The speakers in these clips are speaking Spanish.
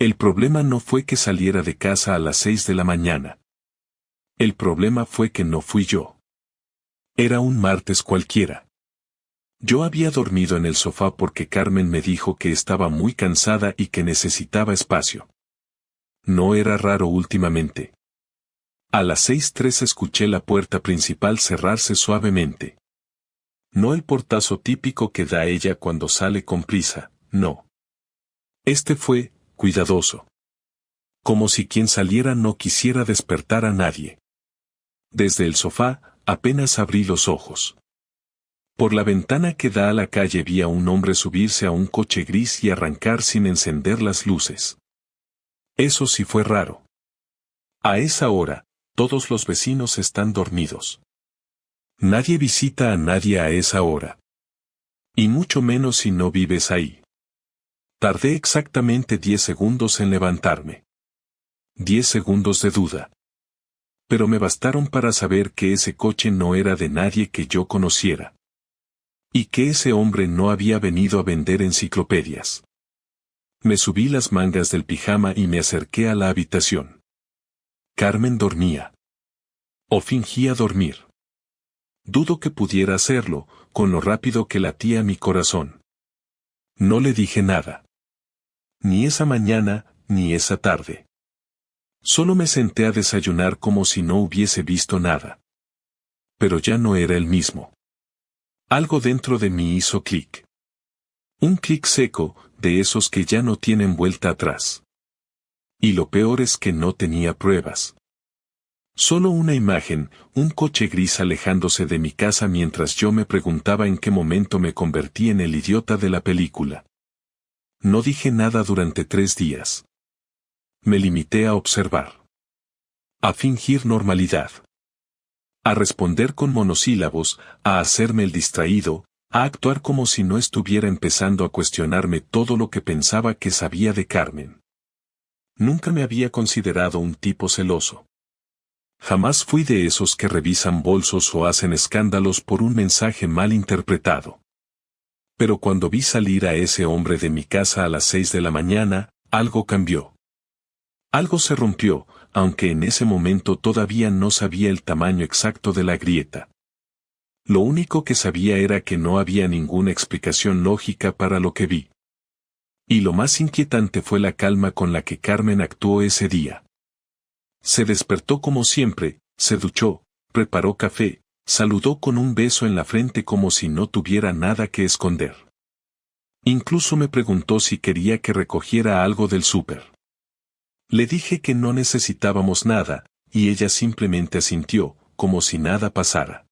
El problema no fue que saliera de casa a las 6 de la mañana. El problema fue que no fui yo. Era un martes cualquiera. Yo había dormido en el sofá porque Carmen me dijo que estaba muy cansada y que necesitaba espacio. No era raro últimamente. A las 6:03 escuché la puerta principal cerrarse suavemente. No el portazo típico que da ella cuando sale con prisa, no. Este fue, cuidadoso. Como si quien saliera no quisiera despertar a nadie. Desde el sofá, apenas abrí los ojos. Por la ventana que da a la calle vi a un hombre subirse a un coche gris y arrancar sin encender las luces. Eso sí fue raro. A esa hora, todos los vecinos están dormidos. Nadie visita a nadie a esa hora. Y mucho menos si no vives ahí. Tardé exactamente 10 segundos en levantarme. 10 segundos de duda. Pero me bastaron para saber que ese coche no era de nadie que yo conociera. Y que ese hombre no había venido a vender enciclopedias. Me subí las mangas del pijama y me acerqué a la habitación. Carmen dormía. O fingía dormir. Dudo que pudiera hacerlo, con lo rápido que latía mi corazón. No le dije nada. Ni esa mañana, ni esa tarde. Solo me senté a desayunar como si no hubiese visto nada. Pero ya no era el mismo. Algo dentro de mí hizo clic. Un clic seco, de esos que ya no tienen vuelta atrás. Y lo peor es que no tenía pruebas. Solo una imagen, un coche gris alejándose de mi casa mientras yo me preguntaba en qué momento me convertí en el idiota de la película. No dije nada durante 3 días. Me limité a observar. A fingir normalidad. A responder con monosílabos, a hacerme el distraído, a actuar como si no estuviera empezando a cuestionarme todo lo que pensaba que sabía de Carmen. Nunca me había considerado un tipo celoso. Jamás fui de esos que revisan bolsos o hacen escándalos por un mensaje mal interpretado. Pero cuando vi salir a ese hombre de mi casa a las 6 de la mañana, algo cambió. Algo se rompió, aunque en ese momento todavía no sabía el tamaño exacto de la grieta. Lo único que sabía era que no había ninguna explicación lógica para lo que vi. Y lo más inquietante fue la calma con la que Carmen actuó ese día. Se despertó como siempre, se duchó, preparó café, saludó con un beso en la frente como si no tuviera nada que esconder. Incluso me preguntó si quería que recogiera algo del súper. Le dije que no necesitábamos nada, y ella simplemente asintió, como si nada pasara.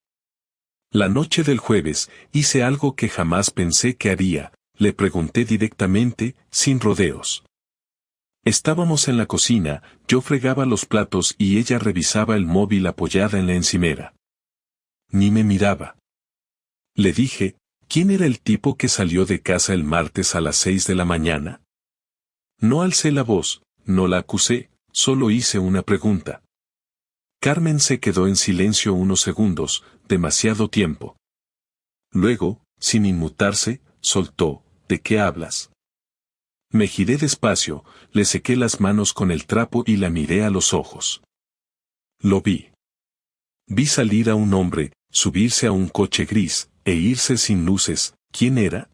La noche del jueves, hice algo que jamás pensé que haría, le pregunté directamente, sin rodeos. Estábamos en la cocina, yo fregaba los platos y ella revisaba el móvil apoyada en la encimera. Ni me miraba. Le dije, ¿quién era el tipo que salió de casa el martes a las 6 de la mañana? No alcé la voz. No la acusé, solo hice una pregunta. Carmen se quedó en silencio unos segundos, demasiado tiempo. Luego, sin inmutarse, soltó, ¿de qué hablas? Me giré despacio, le sequé las manos con el trapo y la miré a los ojos. Lo vi. Vi salir a un hombre, subirse a un coche gris, e irse sin luces. ¿Quién era?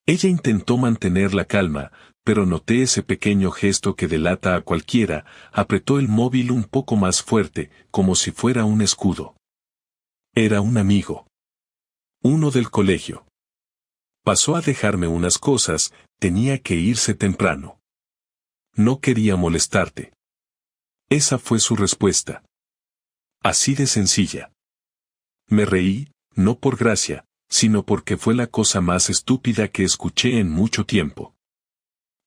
Ella intentó mantener la calma, pero noté ese pequeño gesto que delata a cualquiera, apretó el móvil un poco más fuerte, como si fuera un escudo. Era un amigo. Uno del colegio. Pasó a dejarme unas cosas, tenía que irse temprano. No quería molestarte. Esa fue su respuesta. Así de sencilla. Me reí, no por gracia, sino porque fue la cosa más estúpida que escuché en mucho tiempo.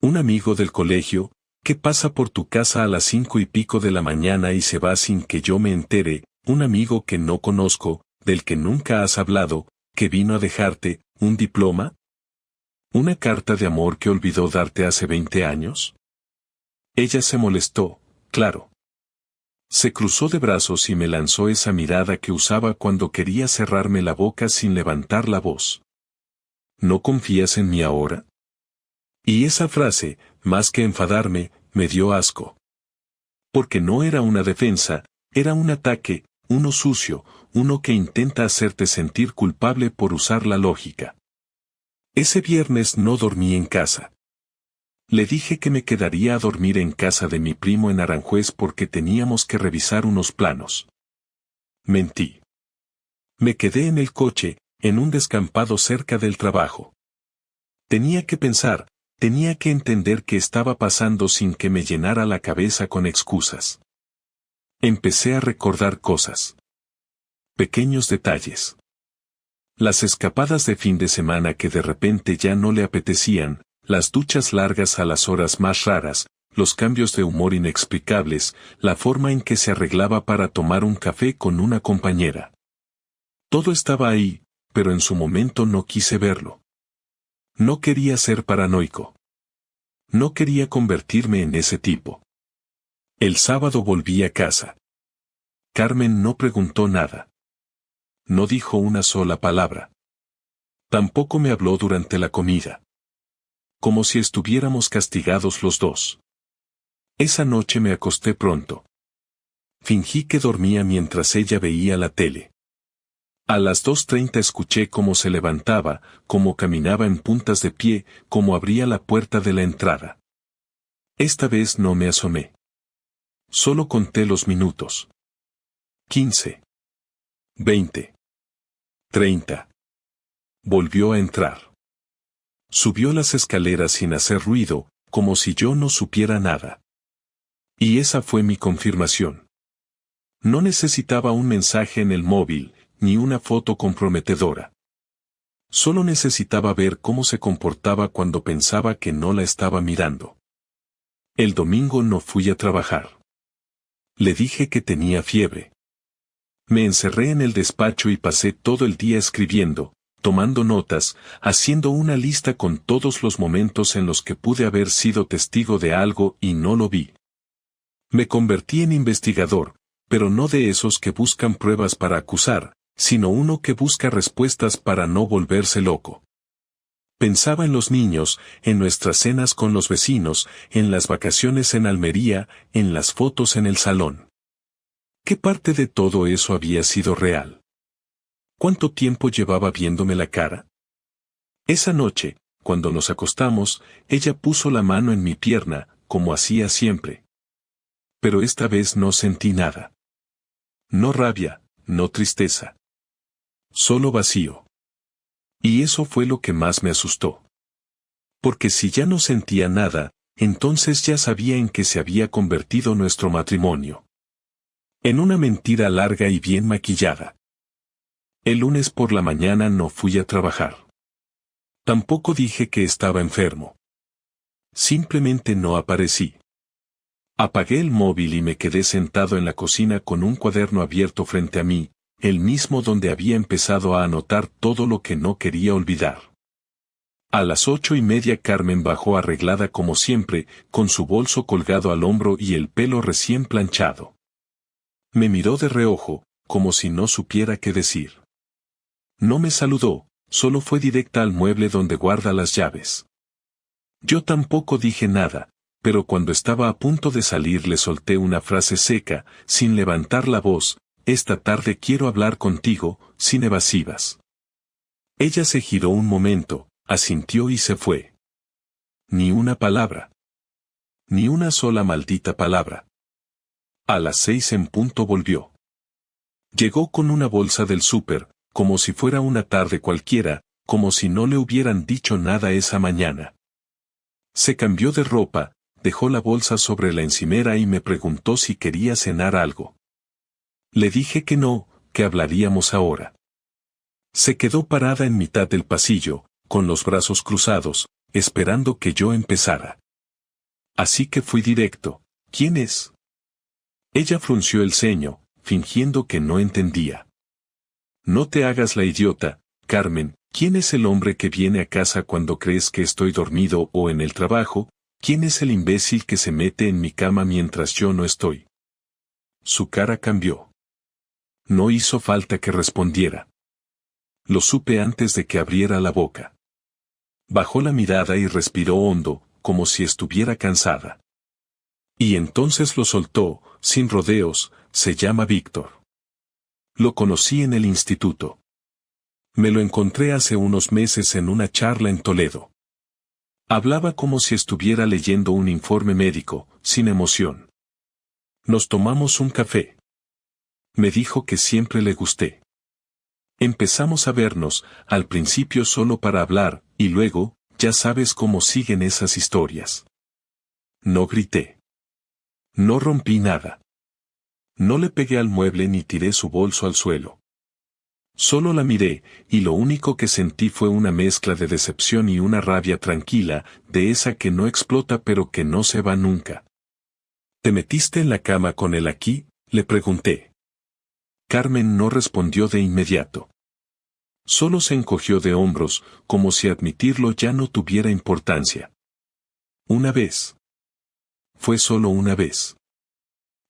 Un amigo del colegio, que pasa por tu casa a las 5 y pico de la mañana y se va sin que yo me entere, un amigo que no conozco, del que nunca has hablado, que vino a dejarte, un diploma. ¿Una carta de amor que olvidó darte hace 20 años? Ella se molestó, claro. Se cruzó de brazos y me lanzó esa mirada que usaba cuando quería cerrarme la boca sin levantar la voz. ¿No confías en mí ahora? Y esa frase, más que enfadarme, me dio asco. Porque no era una defensa, era un ataque, uno sucio, uno que intenta hacerte sentir culpable por usar la lógica. Ese viernes no dormí en casa. Le dije que me quedaría a dormir en casa de mi primo en Aranjuez porque teníamos que revisar unos planos. Mentí. Me quedé en el coche, en un descampado cerca del trabajo. Tenía que pensar, tenía que entender qué estaba pasando sin que me llenara la cabeza con excusas. Empecé a recordar cosas. Pequeños detalles. Las escapadas de fin de semana que de repente ya no le apetecían, las duchas largas a las horas más raras, los cambios de humor inexplicables, la forma en que se arreglaba para tomar un café con una compañera. Todo estaba ahí, pero en su momento no quise verlo. No quería ser paranoico. No quería convertirme en ese tipo. El sábado volví a casa. Carmen no preguntó nada. No dijo una sola palabra. Tampoco me habló durante la comida. Como si estuviéramos castigados los dos. Esa noche me acosté pronto. Fingí que dormía mientras ella veía la tele. A las 2:30 escuché cómo se levantaba, cómo caminaba en puntas de pie, cómo abría la puerta de la entrada. Esta vez no me asomé. Solo conté los minutos. 15. 20. 30. Volvió a entrar. Subió las escaleras sin hacer ruido, como si yo no supiera nada. Y esa fue mi confirmación. No necesitaba un mensaje en el móvil, ni una foto comprometedora. Solo necesitaba ver cómo se comportaba cuando pensaba que no la estaba mirando. El domingo no fui a trabajar. Le dije que tenía fiebre. Me encerré en el despacho y pasé todo el día escribiendo, tomando notas, haciendo una lista con todos los momentos en los que pude haber sido testigo de algo y no lo vi. Me convertí en investigador, pero no de esos que buscan pruebas para acusar, sino uno que busca respuestas para no volverse loco. Pensaba en los niños, en nuestras cenas con los vecinos, en las vacaciones en Almería, en las fotos en el salón. ¿Qué parte de todo eso había sido real? ¿Cuánto tiempo llevaba viéndome la cara? Esa noche, cuando nos acostamos, ella puso la mano en mi pierna, como hacía siempre. Pero esta vez no sentí nada. No rabia, no tristeza. Solo vacío. Y eso fue lo que más me asustó. Porque si ya no sentía nada, entonces ya sabía en qué se había convertido nuestro matrimonio. En una mentira larga y bien maquillada. El lunes por la mañana no fui a trabajar. Tampoco dije que estaba enfermo. Simplemente no aparecí. Apagué el móvil y me quedé sentado en la cocina con un cuaderno abierto frente a mí, el mismo donde había empezado a anotar todo lo que no quería olvidar. A las 8:30 Carmen bajó arreglada como siempre, con su bolso colgado al hombro y el pelo recién planchado. Me miró de reojo, como si no supiera qué decir. No me saludó, solo fue directa al mueble donde guarda las llaves. Yo tampoco dije nada, pero cuando estaba a punto de salir le solté una frase seca, sin levantar la voz: esta tarde quiero hablar contigo, sin evasivas. Ella se giró un momento, asintió y se fue. Ni una palabra. Ni una sola maldita palabra. A las 6 en punto volvió. Llegó con una bolsa del súper, como si fuera una tarde cualquiera, como si no le hubieran dicho nada esa mañana. Se cambió de ropa, dejó la bolsa sobre la encimera y me preguntó si quería cenar algo. Le dije que no, que hablaríamos ahora. Se quedó parada en mitad del pasillo, con los brazos cruzados, esperando que yo empezara. Así que fui directo: ¿quién es? Ella frunció el ceño, fingiendo que no entendía. No te hagas la idiota, Carmen. ¿Quién es el hombre que viene a casa cuando crees que estoy dormido o en el trabajo? ¿Quién es el imbécil que se mete en mi cama mientras yo no estoy? Su cara cambió. No hizo falta que respondiera. Lo supe antes de que abriera la boca. Bajó la mirada y respiró hondo, como si estuviera cansada. Y entonces lo soltó, sin rodeos: se llama Víctor. Lo conocí en el instituto. Me lo encontré hace unos meses en una charla en Toledo. Hablaba como si estuviera leyendo un informe médico, sin emoción. Nos tomamos un café. Me dijo que siempre le gusté. Empezamos a vernos, al principio solo para hablar, y luego, ya sabes cómo siguen esas historias. No grité. No rompí nada. No le pegué al mueble ni tiré su bolso al suelo. Solo la miré, y lo único que sentí fue una mezcla de decepción y una rabia tranquila, de esa que no explota pero que no se va nunca. ¿Te metiste en la cama con él aquí?, le pregunté. Carmen no respondió de inmediato. Solo se encogió de hombros, como si admitirlo ya no tuviera importancia. Una vez. Fue solo una vez.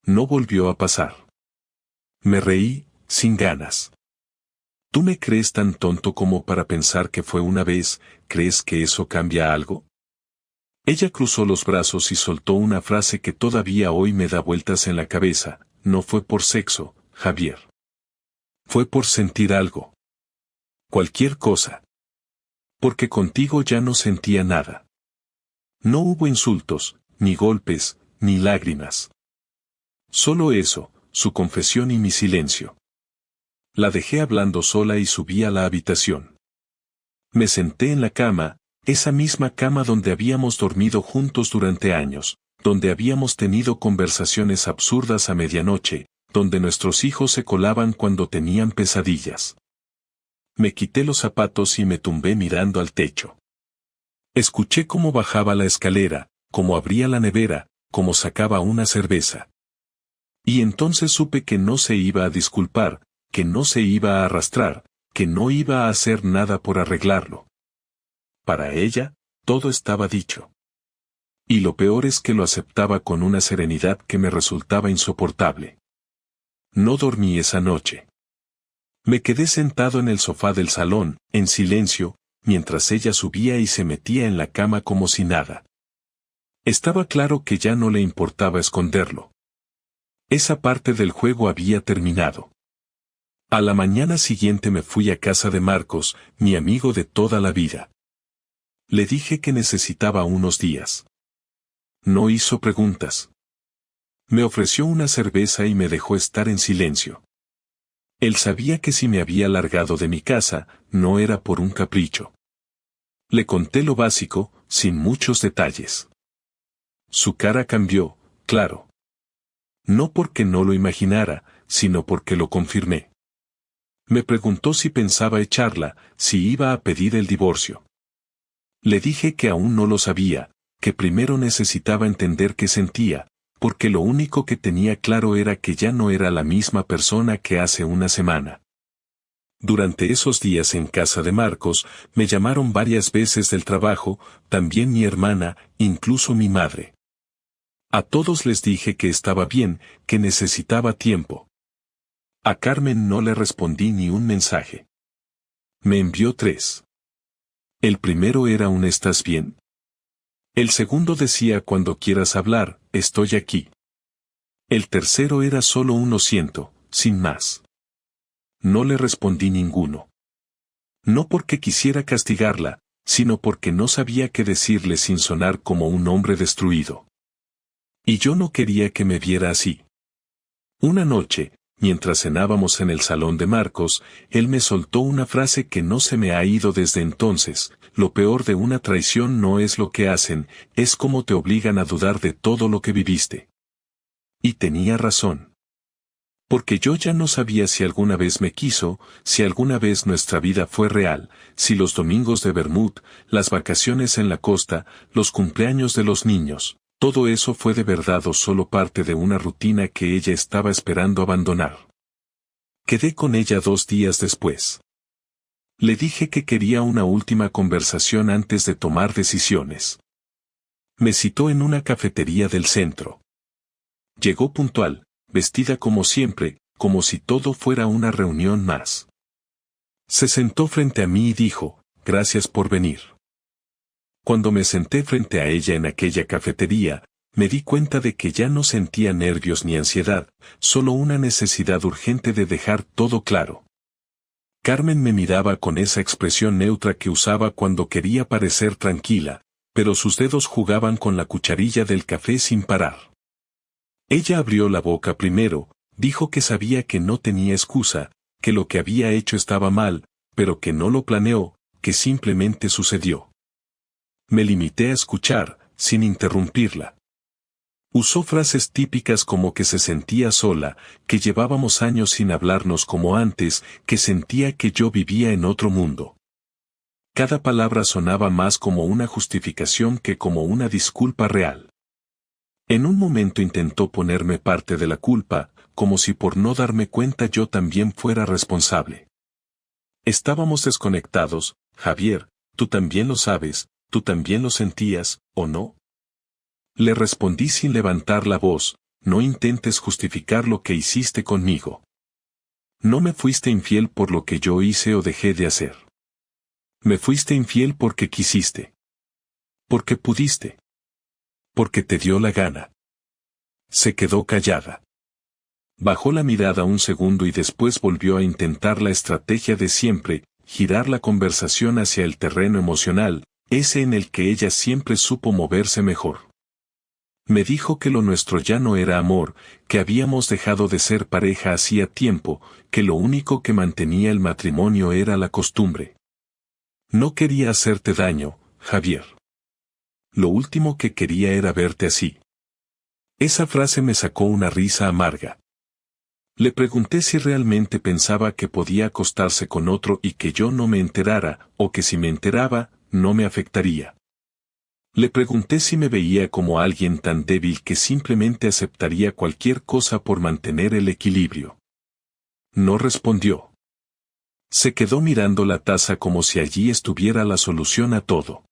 No volvió a pasar. Me reí, sin ganas. ¿Tú me crees tan tonto como para pensar que fue una vez? ¿Crees que eso cambia algo? Ella cruzó los brazos y soltó una frase que todavía hoy me da vueltas en la cabeza: no fue por sexo, Javier. Fue por sentir algo. Cualquier cosa. Porque contigo ya no sentía nada. No hubo insultos, ni golpes, ni lágrimas. Solo eso, su confesión y mi silencio. La dejé hablando sola y subí a la habitación. Me senté en la cama, esa misma cama donde habíamos dormido juntos durante años, donde habíamos tenido conversaciones absurdas a medianoche, donde nuestros hijos se colaban cuando tenían pesadillas. Me quité los zapatos y me tumbé mirando al techo. Escuché cómo bajaba la escalera, cómo abría la nevera, cómo sacaba una cerveza. Y entonces supe que no se iba a disculpar, que no se iba a arrastrar, que no iba a hacer nada por arreglarlo. Para ella, todo estaba dicho. Y lo peor es que lo aceptaba con una serenidad que me resultaba insoportable. No dormí esa noche. Me quedé sentado en el sofá del salón, en silencio, mientras ella subía y se metía en la cama como si nada. Estaba claro que ya no le importaba esconderlo. Esa parte del juego había terminado. A la mañana siguiente me fui a casa de Marcos, mi amigo de toda la vida. Le dije que necesitaba unos días. No hizo preguntas. Me ofreció una cerveza y me dejó estar en silencio. Él sabía que si me había largado de mi casa, no era por un capricho. Le conté lo básico, sin muchos detalles. Su cara cambió, claro. No porque no lo imaginara, sino porque lo confirmé. Me preguntó si pensaba echarla, si iba a pedir el divorcio. Le dije que aún no lo sabía, que primero necesitaba entender qué sentía, porque lo único que tenía claro era que ya no era la misma persona que hace una semana. Durante esos días en casa de Marcos, me llamaron varias veces del trabajo, también mi hermana, incluso mi madre. A todos les dije que estaba bien, que necesitaba tiempo. A Carmen no le respondí ni un mensaje. Me envió 3. El primero era un ¿estás bien? El segundo decía cuando quieras hablar, estoy aquí. El tercero era solo un lo siento, sin más. No le respondí ninguno. No porque quisiera castigarla, sino porque no sabía qué decirle sin sonar como un hombre destruido. Y yo no quería que me viera así. Una noche, mientras cenábamos en el salón de Marcos, él me soltó una frase que no se me ha ido desde entonces: lo peor de una traición no es lo que hacen, es cómo te obligan a dudar de todo lo que viviste. Y tenía razón. Porque yo ya no sabía si alguna vez me quiso, si alguna vez nuestra vida fue real, si los domingos de Bermud, las vacaciones en la costa, los cumpleaños de los niños, todo eso fue de verdad o solo parte de una rutina que ella estaba esperando abandonar. Quedé con ella 2 días después. Le dije que quería una última conversación antes de tomar decisiones. Me citó en una cafetería del centro. Llegó puntual, vestida como siempre, como si todo fuera una reunión más. Se sentó frente a mí y dijo: gracias por venir. Cuando me senté frente a ella en aquella cafetería, me di cuenta de que ya no sentía nervios ni ansiedad, solo una necesidad urgente de dejar todo claro. Carmen me miraba con esa expresión neutra que usaba cuando quería parecer tranquila, pero sus dedos jugaban con la cucharilla del café sin parar. Ella abrió la boca primero, dijo que sabía que no tenía excusa, que lo que había hecho estaba mal, pero que no lo planeó, que simplemente sucedió. Me limité a escuchar, sin interrumpirla. Usó frases típicas como que se sentía sola, que llevábamos años sin hablarnos como antes, que sentía que yo vivía en otro mundo. Cada palabra sonaba más como una justificación que como una disculpa real. En un momento intentó ponerme parte de la culpa, como si por no darme cuenta yo también fuera responsable. Estábamos desconectados, Javier, tú también lo sabes, tú también lo sentías, ¿o no? Le respondí sin levantar la voz, no intentes justificar lo que hiciste conmigo. No me fuiste infiel por lo que yo hice o dejé de hacer. Me fuiste infiel porque quisiste. Porque pudiste. Porque te dio la gana. Se quedó callada. Bajó la mirada un segundo y después volvió a intentar la estrategia de siempre, girar la conversación hacia el terreno emocional, ese en el que ella siempre supo moverse mejor. Me dijo que lo nuestro ya no era amor, que habíamos dejado de ser pareja hacía tiempo, que lo único que mantenía el matrimonio era la costumbre. No quería hacerte daño, Javier. Lo último que quería era verte así. Esa frase me sacó una risa amarga. Le pregunté si realmente pensaba que podía acostarse con otro y que yo no me enterara, o que si me enteraba, no me afectaría. Le pregunté si me veía como alguien tan débil que simplemente aceptaría cualquier cosa por mantener el equilibrio. No respondió. Se quedó mirando la taza como si allí estuviera la solución a todo.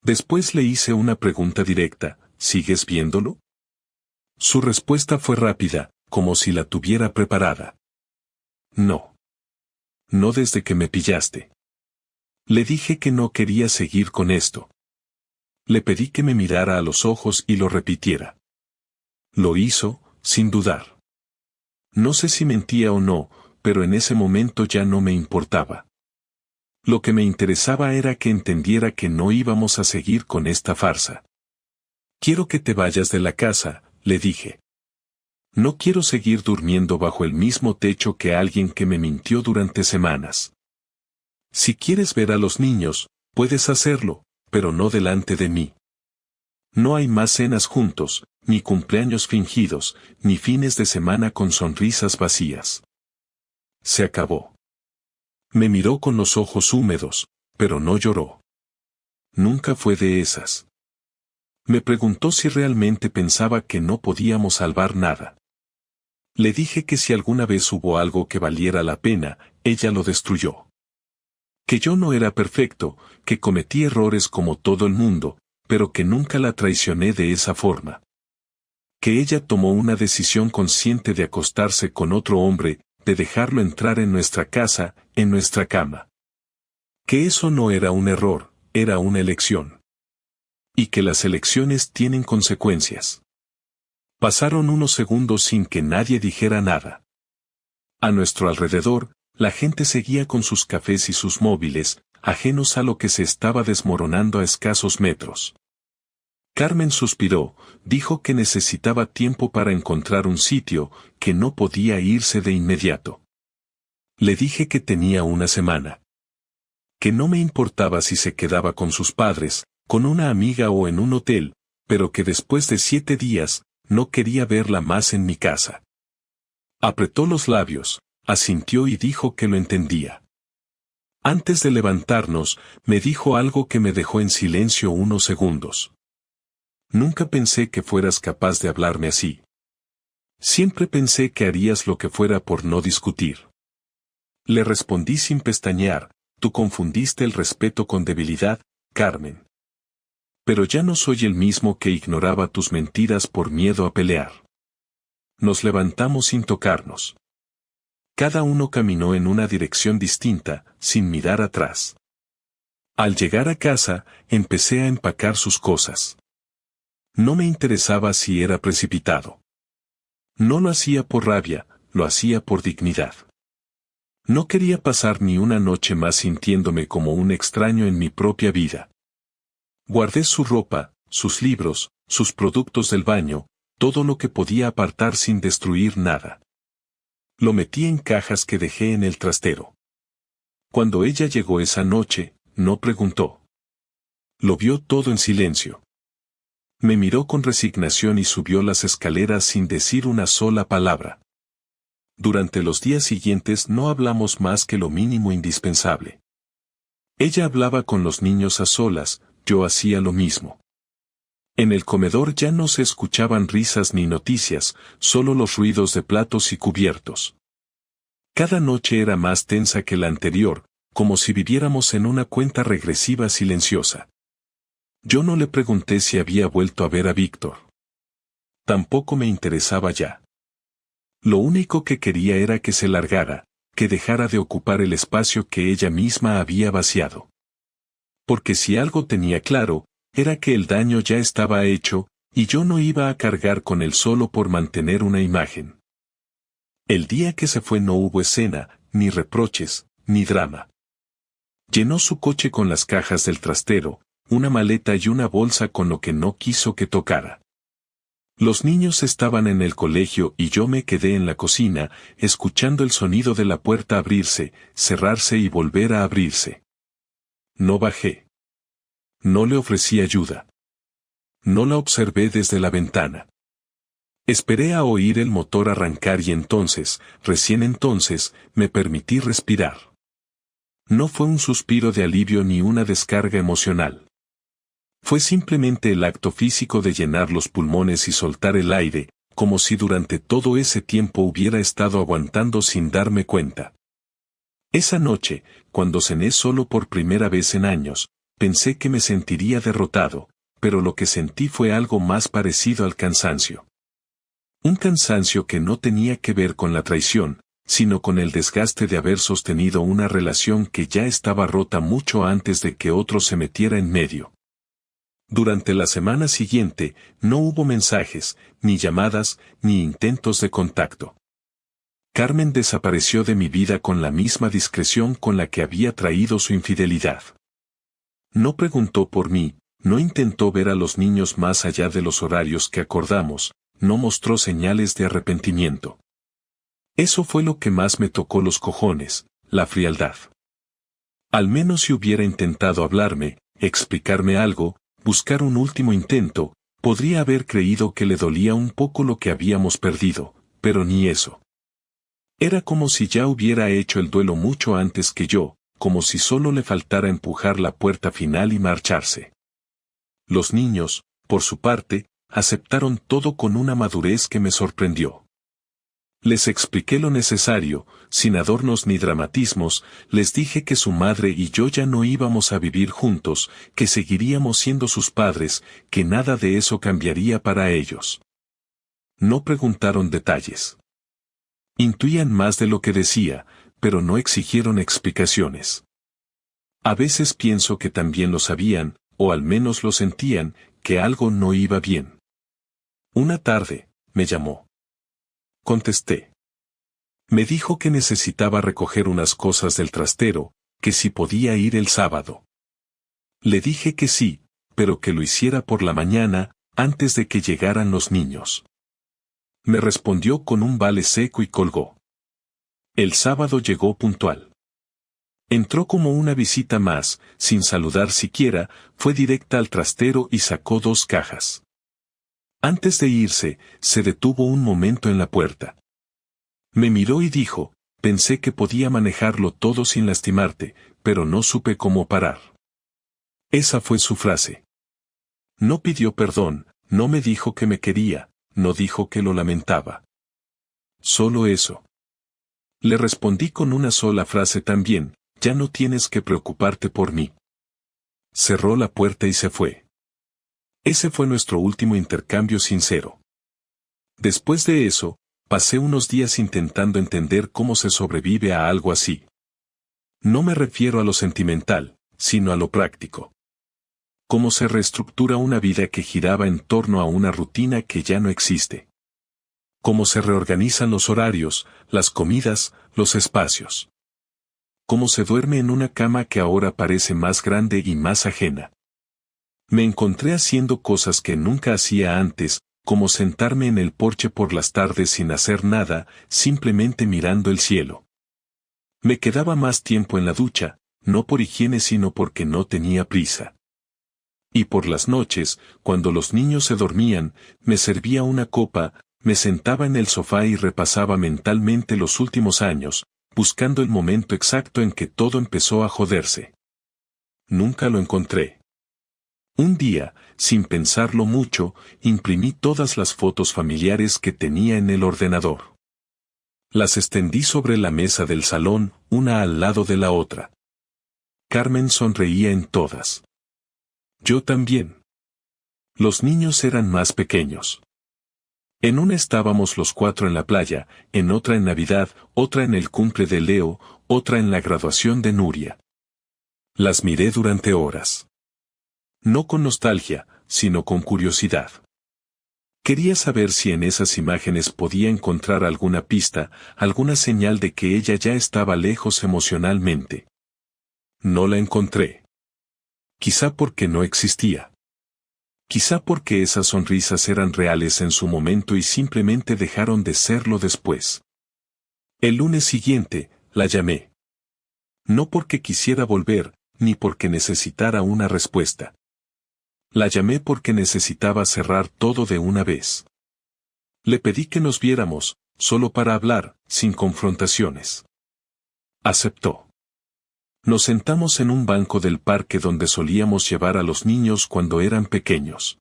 Después le hice una pregunta directa, ¿sigues viéndolo? Su respuesta fue rápida, como si la tuviera preparada. No. No desde que me pillaste. Le dije que no quería seguir con esto. Le pedí que me mirara a los ojos y lo repitiera. Lo hizo, sin dudar. No sé si mentía o no, pero en ese momento ya no me importaba. Lo que me interesaba era que entendiera que no íbamos a seguir con esta farsa. Quiero que te vayas de la casa, le dije. No quiero seguir durmiendo bajo el mismo techo que alguien que me mintió durante semanas. Si quieres ver a los niños, puedes hacerlo, pero no delante de mí. No hay más cenas juntos, ni cumpleaños fingidos, ni fines de semana con sonrisas vacías. Se acabó. Me miró con los ojos húmedos, pero no lloró. Nunca fue de esas. Me preguntó si realmente pensaba que no podíamos salvar nada. Le dije que si alguna vez hubo algo que valiera la pena, ella lo destruyó. Que yo no era perfecto, que cometí errores como todo el mundo, pero que nunca la traicioné de esa forma. Que ella tomó una decisión consciente de acostarse con otro hombre, de dejarlo entrar en nuestra casa, en nuestra cama. Que eso no era un error, era una elección. Y que las elecciones tienen consecuencias. Pasaron unos segundos sin que nadie dijera nada. A nuestro alrededor, la gente seguía con sus cafés y sus móviles, ajenos a lo que se estaba desmoronando a escasos metros. Carmen suspiró, dijo que necesitaba tiempo para encontrar un sitio, que no podía irse de inmediato. Le dije que tenía una semana. Que no me importaba si se quedaba con sus padres, con una amiga o en un hotel, pero que después de 7 días, no quería verla más en mi casa. Apretó los labios, asintió y dijo que lo entendía. Antes de levantarnos, me dijo algo que me dejó en silencio unos segundos. Nunca pensé que fueras capaz de hablarme así. Siempre pensé que harías lo que fuera por no discutir. Le respondí sin pestañear, tú confundiste el respeto con debilidad, Carmen. Pero ya no soy el mismo que ignoraba tus mentiras por miedo a pelear. Nos levantamos sin tocarnos. Cada uno caminó en una dirección distinta, sin mirar atrás. Al llegar a casa, empecé a empacar sus cosas. No me interesaba si era precipitado. No lo hacía por rabia, lo hacía por dignidad. No quería pasar ni una noche más sintiéndome como un extraño en mi propia vida. Guardé su ropa, sus libros, sus productos del baño, todo lo que podía apartar sin destruir nada. Lo metí en cajas que dejé en el trastero. Cuando ella llegó esa noche, no preguntó. Lo vio todo en silencio. Me miró con resignación y subió las escaleras sin decir una sola palabra. Durante los días siguientes no hablamos más que lo mínimo indispensable. Ella hablaba con los niños a solas, yo hacía lo mismo. En el comedor ya no se escuchaban risas ni noticias, solo los ruidos de platos y cubiertos. Cada noche era más tensa que la anterior, como si viviéramos en una cuenta regresiva silenciosa. Yo no le pregunté si había vuelto a ver a Víctor. Tampoco me interesaba ya. Lo único que quería era que se largara, que dejara de ocupar el espacio que ella misma había vaciado. Porque si algo tenía claro, era que el daño ya estaba hecho, y yo no iba a cargar con él solo por mantener una imagen. El día que se fue no hubo escena, ni reproches, ni drama. Llenó su coche con las cajas del trastero, una maleta y una bolsa con lo que no quiso que tocara. Los niños estaban en el colegio y yo me quedé en la cocina, escuchando el sonido de la puerta abrirse, cerrarse y volver a abrirse. No bajé. No le ofrecí ayuda. No la observé desde la ventana. Esperé a oír el motor arrancar y entonces, recién entonces, me permití respirar. No fue un suspiro de alivio ni una descarga emocional. Fue simplemente el acto físico de llenar los pulmones y soltar el aire, como si durante todo ese tiempo hubiera estado aguantando sin darme cuenta. Esa noche, cuando cené solo por primera vez en años, pensé que me sentiría derrotado, pero lo que sentí fue algo más parecido al cansancio. Un cansancio que no tenía que ver con la traición, sino con el desgaste de haber sostenido una relación que ya estaba rota mucho antes de que otro se metiera en medio. Durante la semana siguiente, no hubo mensajes, ni llamadas, ni intentos de contacto. Carmen desapareció de mi vida con la misma discreción con la que había traído su infidelidad. No preguntó por mí, no intentó ver a los niños más allá de los horarios que acordamos, no mostró señales de arrepentimiento. Eso fue lo que más me tocó los cojones, la frialdad. Al menos si hubiera intentado hablarme, explicarme algo, buscar un último intento, podría haber creído que le dolía un poco lo que habíamos perdido, pero ni eso. Era como si ya hubiera hecho el duelo mucho antes que yo, como si solo le faltara empujar la puerta final y marcharse. Los niños, por su parte, aceptaron todo con una madurez que me sorprendió. Les expliqué lo necesario, sin adornos ni dramatismos, les dije que su madre y yo ya no íbamos a vivir juntos, que seguiríamos siendo sus padres, que nada de eso cambiaría para ellos. No preguntaron detalles. Intuían más de lo que decía, pero no exigieron explicaciones. A veces pienso que también lo sabían, o al menos lo sentían, que algo no iba bien. Una tarde, me llamó. Contesté. Me dijo que necesitaba recoger unas cosas del trastero, que si podía ir el sábado. Le dije que sí, pero que lo hiciera por la mañana, antes de que llegaran los niños. Me respondió con un vale seco y colgó. El sábado llegó puntual. Entró como una visita más, sin saludar siquiera, fue directa al trastero y sacó 2 cajas. Antes de irse, se detuvo un momento en la puerta. Me miró y dijo, pensé que podía manejarlo todo sin lastimarte, pero no supe cómo parar. Esa fue su frase. No pidió perdón, no me dijo que me quería, no dijo que lo lamentaba. Solo eso. Le respondí con una sola frase también, ya no tienes que preocuparte por mí. Cerró la puerta y se fue. Ese fue nuestro último intercambio sincero. Después de eso, pasé unos días intentando entender cómo se sobrevive a algo así. No me refiero a lo sentimental, sino a lo práctico. Cómo se reestructura una vida que giraba en torno a una rutina que ya no existe. Cómo se reorganizan los horarios, las comidas, los espacios. Cómo se duerme en una cama que ahora parece más grande y más ajena. Me encontré haciendo cosas que nunca hacía antes, como sentarme en el porche por las tardes sin hacer nada, simplemente mirando el cielo. Me quedaba más tiempo en la ducha, no por higiene sino porque no tenía prisa. Y por las noches, cuando los niños se dormían, me servía una copa, me sentaba en el sofá y repasaba mentalmente los últimos años, buscando el momento exacto en que todo empezó a joderse. Nunca lo encontré. Un día, sin pensarlo mucho, imprimí todas las fotos familiares que tenía en el ordenador. Las extendí sobre la mesa del salón, una al lado de la otra. Carmen sonreía en todas. Yo también. Los niños eran más pequeños. En una estábamos los 4 en la playa, en otra en Navidad, otra en el cumple de Leo, otra en la graduación de Nuria. Las miré durante horas. No con nostalgia, sino con curiosidad. Quería saber si en esas imágenes podía encontrar alguna pista, alguna señal de que ella ya estaba lejos emocionalmente. No la encontré. Quizá porque no existía. Quizá porque esas sonrisas eran reales en su momento y simplemente dejaron de serlo después. El lunes siguiente, la llamé. No porque quisiera volver, ni porque necesitara una respuesta. La llamé porque necesitaba cerrar todo de una vez. Le pedí que nos viéramos, solo para hablar, sin confrontaciones. Aceptó. Nos sentamos en un banco del parque donde solíamos llevar a los niños cuando eran pequeños.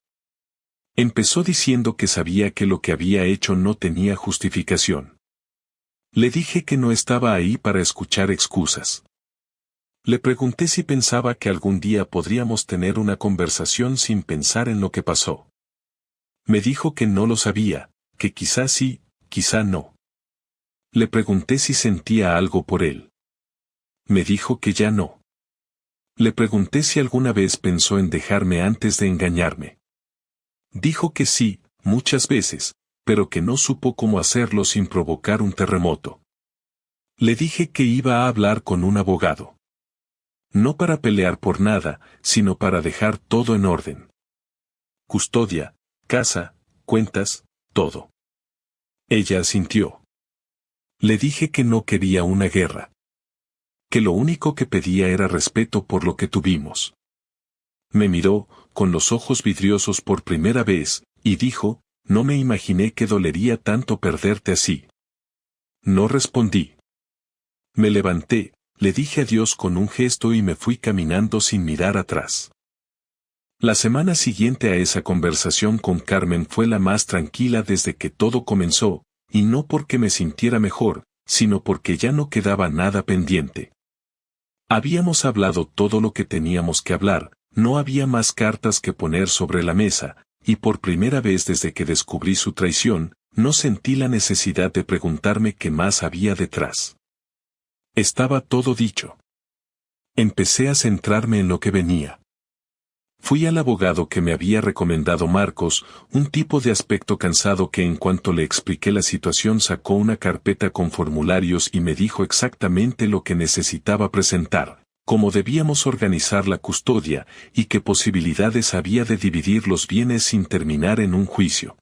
Empezó diciendo que sabía que lo que había hecho no tenía justificación. Le dije que no estaba ahí para escuchar excusas. Le pregunté si pensaba que algún día podríamos tener una conversación sin pensar en lo que pasó. Me dijo que no lo sabía, que quizá sí, quizá no. Le pregunté si sentía algo por él. Me dijo que ya no. Le pregunté si alguna vez pensó en dejarme antes de engañarme. Dijo que sí, muchas veces, pero que no supo cómo hacerlo sin provocar un terremoto. Le dije que iba a hablar con un abogado. No para pelear por nada, sino para dejar todo en orden. Custodia, casa, cuentas, todo. Ella asintió. Le dije que no quería una guerra. Que lo único que pedía era respeto por lo que tuvimos. Me miró, con los ojos vidriosos por primera vez, y dijo, no me imaginé que dolería tanto perderte así. No respondí. Me levanté, le dije adiós con un gesto y me fui caminando sin mirar atrás. La semana siguiente a esa conversación con Carmen fue la más tranquila desde que todo comenzó, y no porque me sintiera mejor, sino porque ya no quedaba nada pendiente. Habíamos hablado todo lo que teníamos que hablar, no había más cartas que poner sobre la mesa, y por primera vez desde que descubrí su traición, no sentí la necesidad de preguntarme qué más había detrás. Estaba todo dicho. Empecé a centrarme en lo que venía. Fui al abogado que me había recomendado Marcos, un tipo de aspecto cansado que en cuanto le expliqué la situación sacó una carpeta con formularios y me dijo exactamente lo que necesitaba presentar, cómo debíamos organizar la custodia, y qué posibilidades había de dividir los bienes sin terminar en un juicio.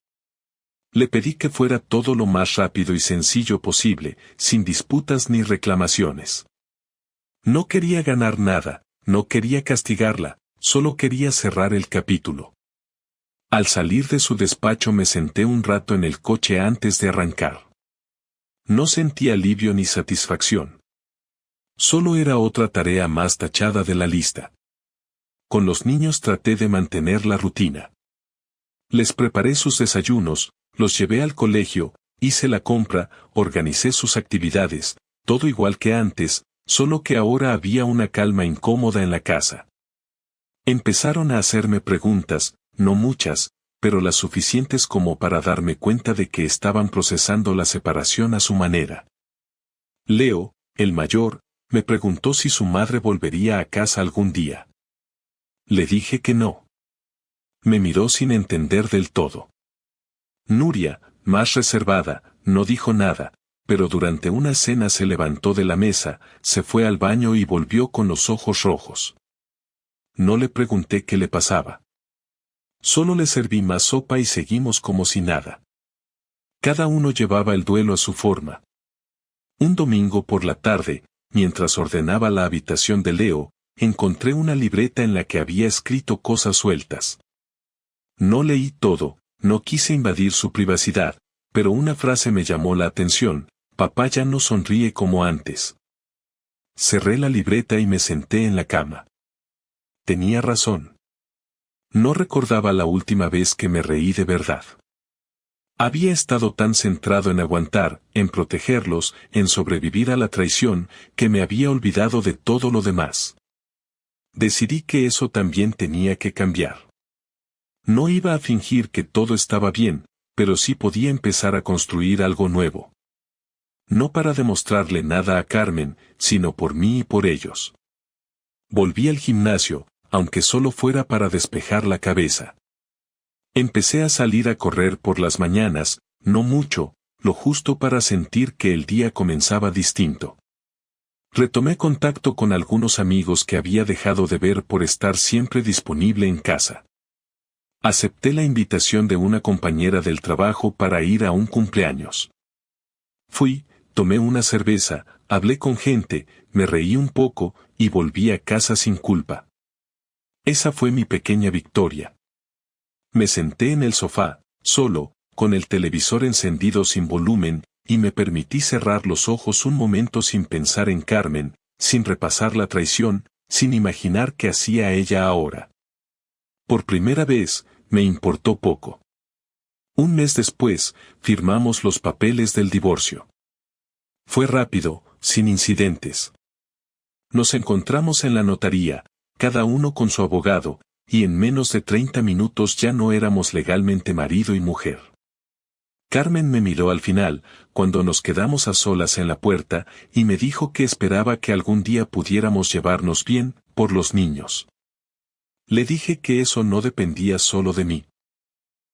Le pedí que fuera todo lo más rápido y sencillo posible, sin disputas ni reclamaciones. No quería ganar nada, no quería castigarla, solo quería cerrar el capítulo. Al salir de su despacho me senté un rato en el coche antes de arrancar. No sentí alivio ni satisfacción. Solo era otra tarea más tachada de la lista. Con los niños traté de mantener la rutina. Les preparé sus desayunos, los llevé al colegio, hice la compra, organicé sus actividades, todo igual que antes, solo que ahora había una calma incómoda en la casa. Empezaron a hacerme preguntas, no muchas, pero las suficientes como para darme cuenta de que estaban procesando la separación a su manera. Leo, el mayor, Me preguntó si su madre volvería a casa algún día. Le dije que no. Me miró sin entender del todo. Nuria, más reservada, no dijo nada, pero durante una cena se levantó de la mesa, se fue al baño y volvió con los ojos rojos. No le pregunté qué le pasaba. Solo le serví más sopa y seguimos como si nada. Cada uno llevaba el duelo a su forma. Un domingo por la tarde, mientras ordenaba la habitación de Leo, encontré una libreta en la que había escrito cosas sueltas. No leí todo, no quise invadir su privacidad, pero una frase me llamó la atención: papá ya no sonríe como antes. Cerré la libreta y me senté en la cama. Tenía razón. No recordaba la última vez que me reí de verdad. Había estado tan centrado en aguantar, en protegerlos, en sobrevivir a la traición, que me había olvidado de todo lo demás. Decidí que eso también tenía que cambiar. No iba a fingir que todo estaba bien, pero sí podía empezar a construir algo nuevo. No para demostrarle nada a Carmen, sino por mí y por ellos. Volví al gimnasio, aunque solo fuera para despejar la cabeza. Empecé a salir a correr por las mañanas, no mucho, lo justo para sentir que el día comenzaba distinto. Retomé contacto con algunos amigos que había dejado de ver por estar siempre disponible en casa. Acepté la invitación de una compañera del trabajo para ir a un cumpleaños. Fui, tomé una cerveza, hablé con gente, me reí un poco, y volví a casa sin culpa. Esa fue mi pequeña victoria. Me senté en el sofá, solo, con el televisor encendido sin volumen, y me permití cerrar los ojos un momento sin pensar en Carmen, sin repasar la traición, sin imaginar qué hacía ella ahora. Por primera vez, me importó poco. Un mes después, firmamos los papeles del divorcio. Fue rápido, sin incidentes. Nos encontramos en la notaría, cada uno con su abogado, y en menos de 30 minutos ya no éramos legalmente marido y mujer. Carmen me miró al final, cuando nos quedamos a solas en la puerta, y me dijo que esperaba que algún día pudiéramos llevarnos bien, por los niños. Le dije que eso no dependía solo de mí.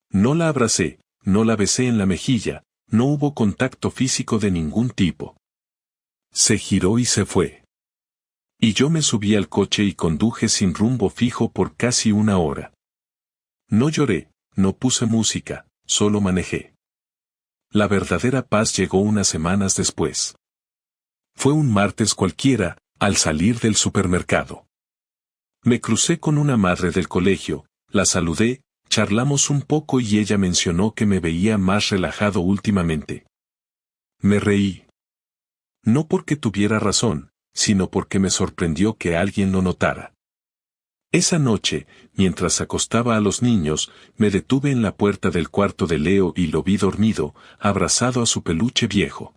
No la abracé, no la besé en la mejilla, no hubo contacto físico de ningún tipo. Se giró y se fue. Y yo me subí al coche y conduje sin rumbo fijo por casi una hora. No lloré, no puse música, solo manejé. La verdadera paz llegó unas semanas después. Fue un martes cualquiera, al salir del supermercado. Me crucé con una madre del colegio, la saludé, charlamos un poco y ella mencionó que me veía más relajado últimamente. Me reí. No porque tuviera razón, sino porque me sorprendió que alguien lo notara. Esa noche, mientras acostaba a los niños, me detuve en la puerta del cuarto de Leo y lo vi dormido, abrazado a su peluche viejo.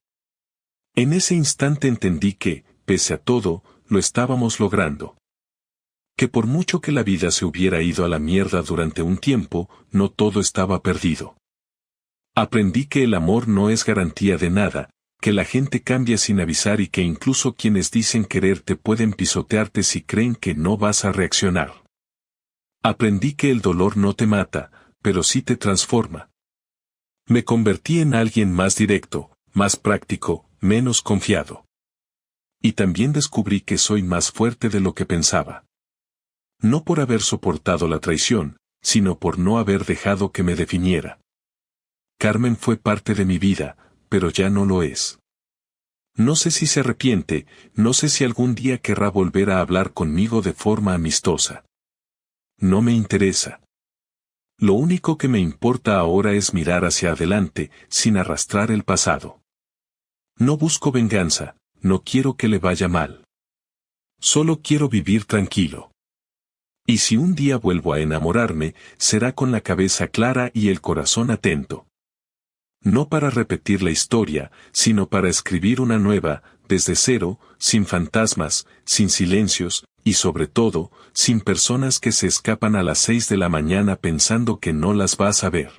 En ese instante entendí que, pese a todo, lo estábamos logrando. Que por mucho que la vida se hubiera ido a la mierda durante un tiempo, no todo estaba perdido. Aprendí que el amor no es garantía de nada, que la gente cambia sin avisar y que incluso quienes dicen quererte pueden pisotearte si creen que no vas a reaccionar. Aprendí que el dolor no te mata, pero sí te transforma. Me convertí en alguien más directo, más práctico, menos confiado. Y también descubrí que soy más fuerte de lo que pensaba. No por haber soportado la traición, sino por no haber dejado que me definiera. Carmen fue parte de mi vida, pero ya no lo es. No sé si se arrepiente, no sé si algún día querrá volver a hablar conmigo de forma amistosa. No me interesa. Lo único que me importa ahora es mirar hacia adelante, sin arrastrar el pasado. No busco venganza, no quiero que le vaya mal. Solo quiero vivir tranquilo. Y si un día vuelvo a enamorarme, será con la cabeza clara y el corazón atento. No para repetir la historia, sino para escribir una nueva, desde cero, sin fantasmas, sin silencios, y sobre todo, sin personas que se escapan a las 6 de la mañana pensando que no las vas a ver.